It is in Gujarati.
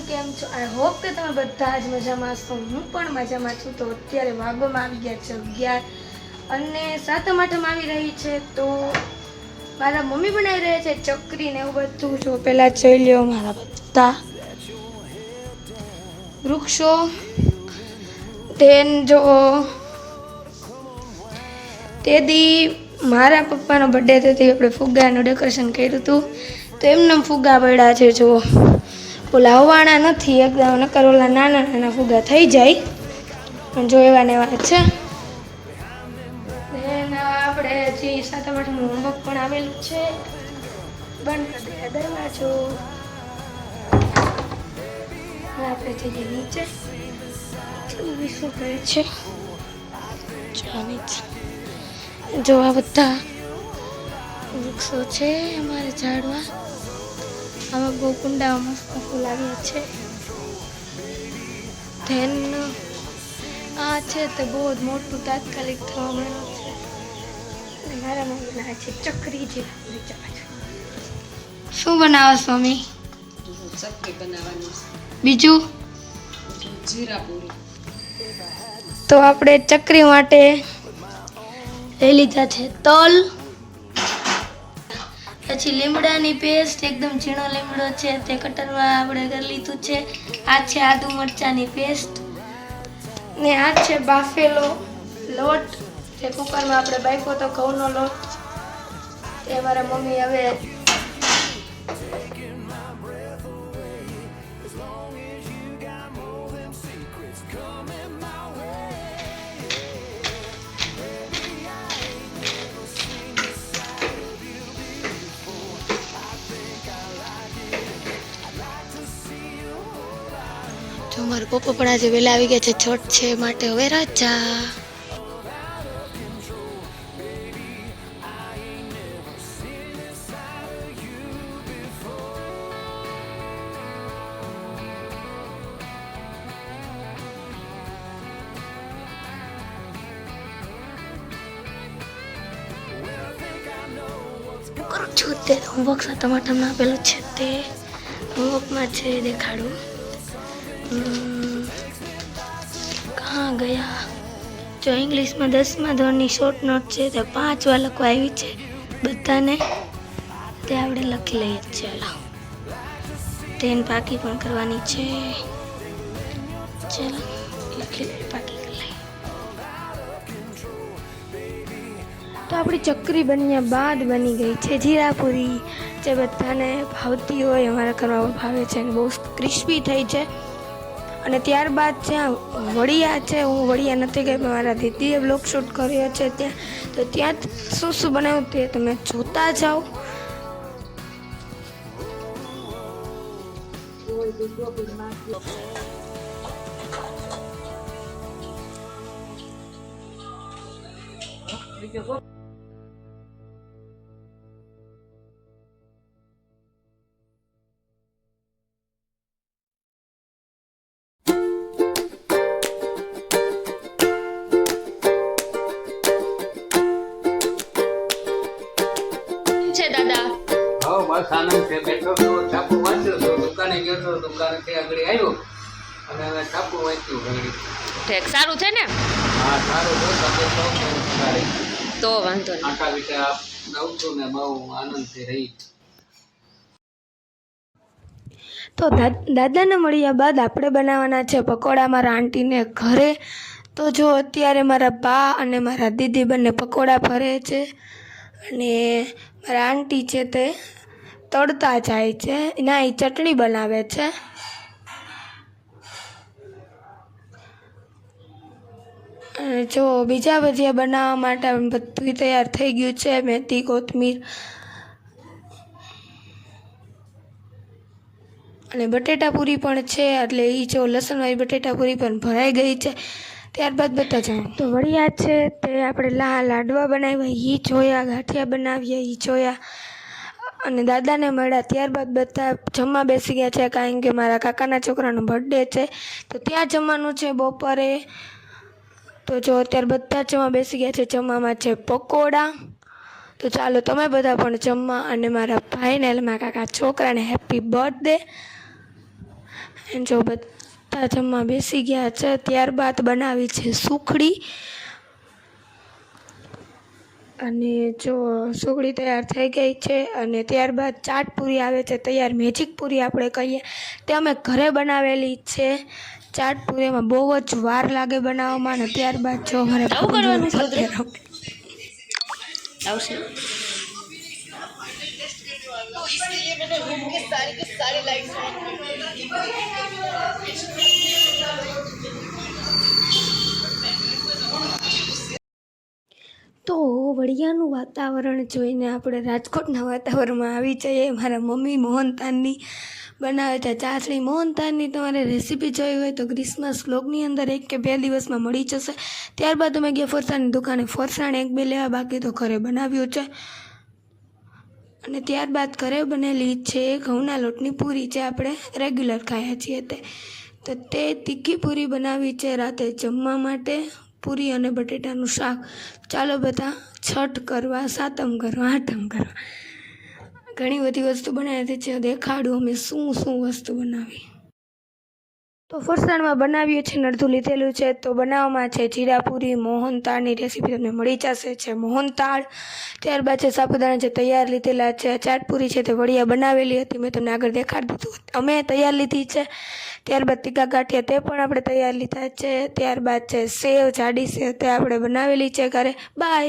કેમ છો? આઈ હોપ કે તમે બધા જ મજામાં હશો. હું પણ મજામાં છું. તો અત્યારે વાગવામાં આવી ગયા છે 11 અને સાતમ આઠમ આવી રહી છે. તો મારા મમ્મી બનાવી રહ્યા છે ચકરી ને એવું બધું. જો પહેલાં જોઈ લ્યો મારા બધા વૃક્ષો. ધેન જો તે દી મારા પપ્પાનો બર્થડે હતો તે આપણે ફુગ્ગાનું ડેકોરેશન કર્યું હતું. તો એમને ફુગ્ગા પડ્યા છે. જો ઓલા હવાણા નથી એકદમ, નકર ઓલા નાના નાના ફુગ્ગા થઈ જાય, પણ જો એવા ને એવા છે. આપણે હજી સાતમ આઠમનું હોમવર્ક પણ આવેલું છે. બંધ કરી દે દરવાજો. આપણે જઈએ નીચે. શું કરે છે જો આ બધા વૃક્ષો છે અમારે ઝાડવા. આમાં બહુ કુંડામાં મસ્ત ફૂલ આવ્યા છે. ધેન આ છે તે બહુ જ મોટું તાત્કાલિક થવા મળ્યું છે. મારા મમ્મી બનાવે છે ચકરી જીરાપુરી. ચપાટી શું બનાવો છો મમ્મી? ચકરી બનાવવાની. બીજું જીરાપુરી. તો આપણે ચકરી માટે લઈ લીધા છે તલ, પછી લીમડાની પેસ્ટ, એકદમ ઝીણો લીમડો છે તે કટરમાં આપણે કરી લીધું છે. આ છે આદુ મરચાંની પેસ્ટ ને આ છે બાફેલો લોટ જે કુકરમાં આપણે બાફ્યો તો ઘઉંનો લોટ. તે મારા મમ્મી હવે તો મારા પપ્પા પણ આજે વહેલા આવી ગયા છે. છઠ છે માટે હવે રાજા. કરું છું તે હોમવર્ક સાતમ આઠમનું આપેલું છે તે હોમવર્કમાં છે દેખાડું. કहाँ ગયા? જો ઇંગ્લિશમાં 10મા ધોરણની શોર્ટ નોટ છે તે 5 વાર લખવા આવી છે બધાને. તે આપણે લખી લઈએ. ચાલો તેન પાકી પણ કરવાની છે. ચાલો લખી લઈએ, પાકી કરી લઈએ. તો આપણી ચકરી બન્યા બાદ બની ગઈ છે જીરાપુરી, જે બધાને ભાવતી હોય. અમારા ઘરમાં ભાવે છે અને બહુ ક્રિસ્પી થઈ છે. અને ત્યારબાદ ત્યાં વડિયા છે. હું વડિયા નથી ગઈ, પણ મારા દીદીએ બ્લોગ શૂટ કર્યો છે ત્યાં. તો ત્યાં શું શું બનાવ્યું તે તમે જોતા જાઓ. દાદા હા બસ આનંદ છે. બેઠો તો છાપુ વાંચ્યો તો દુકાને ગયો તો દુકાનેથી આગળ આવ્યો અને હવે છાપુ વાંચ્યું ઘડી. ઠીક, સારું છે ને? હા સારું છે. તબિયત તો સારી. તો વાંધો નહીં. આટા વિશે આવું છું ને બહુ આનંદથી રહી. તો દાદાને મળ્યા બાદ આપણે બનાવવાના છે પકોડા મારા આંટીને ઘરે. તો જો અત્યારે મારા બા અને મારા દીદી બંને પકોડા ભરે છે અને મારા આંટી છે તે તળતા જાય છે. ના, એ ચટણી બનાવે છે. અને જો બીજા ભજીયા બનાવવા માટે બધું તૈયાર થઈ ગયું છે. મેથી, કોથમીર અને બટેટા પૂરી પણ છે. એટલે એ જો લસણવાળી બટેટા પૂરી પણ ભરાઈ ગઈ છે. ત્યારબાદ બધા જાણ તો વડિયા છે તે આપણે લાડવા બનાવ્યા એ જોયા, ગાંઠિયા બનાવીએ એ જોયા અને દાદાને મળ્યા. ત્યારબાદ બધા જમવા બેસી ગયા છે, કારણ કે મારા કાકાના છોકરાનો બર્થડે છે. તો ત્યાં જમવાનું છે બપોરે. તો જો અત્યારે બધા જમવા બેસી ગયા છે. જમવામાં છે પકોડા. તો ચાલો તમે બધા પણ જમવા અને મારા ભાઈને એટલે મારા કાકા છોકરાને હેપી બર્થડે. અને જો બધા જમવા બેસી ગયા છે. ત્યારબાદ બનાવી છે સુખડી, અને જો સુખડી તૈયાર થઈ ગઈ છે. અને ત્યારબાદ ચાટ પૂરી આવે છે તૈયાર, મેજિક પૂરી આપણે કહીએ, તે અમે ઘરે બનાવેલી છે. ચાટ પૂરીમાં બહુ જ વાર લાગે બનાવવામાં. અને ત્યારબાદ જો અમારે આવું કરવાનું છે આવશે. તો વડિયાનું વાતાવરણ જોઈને આપણે રાજકોટના વાતાવરણમાં આવી જઈએ. મારા મમ્મી મોહનથાળની બનાવે છે ચાસણી. મોહનથાળની તમારે રેસીપી જોઈ હોય તો ક્રિસમસ વ્લોગની અંદર 1 કે 2 દિવસમાં મળી જશે. ત્યારબાદ અમે ગયા ફરસાણની દુકાને, ફરસાણ 1-2 લેવા, બાકી તો ઘરે બનાવ્યું છે. અને ત્યારબાદ ઘરે બનેલી છે ઘઉંના લોટની પૂરી, જે આપણે રેગ્યુલર ખાઈએ છીએ તો તે તીખી પૂરી બનાવી છે રાતે જમવા માટે. પૂરી અને બટેટાનું શાક. ચાલો બધા છઠ કરવા, સાતમ કરવા, આઠમ કરવા, ઘણી બધી વસ્તુ બનાવી છે. દેખાડું અમે શું વસ્તુ બનાવી. તો ફરસાણમાં બનાવ્યું છે, અડધું લીધેલું છે. તો બનાવવામાં છે જીરાપુરી. મોહનથાળની રેસીપી તમને મળી જશે છે મોહનથાળ. ત્યારબાદ છે સાબુદાણા જે તૈયાર લીધેલા છે. ચાટપુરી છે તે વડિયા બનાવેલી હતી, મેં તમને આગળ દેખાડી દીધું, અમે તૈયાર લીધી છે. ત્યારબાદ તીખા ગાંઠિયા તે પણ આપણે તૈયાર લીધા છે. ત્યારબાદ છે સેવ, જાડી સેવ, તે આપણે બનાવેલી છે ઘરે. બાય.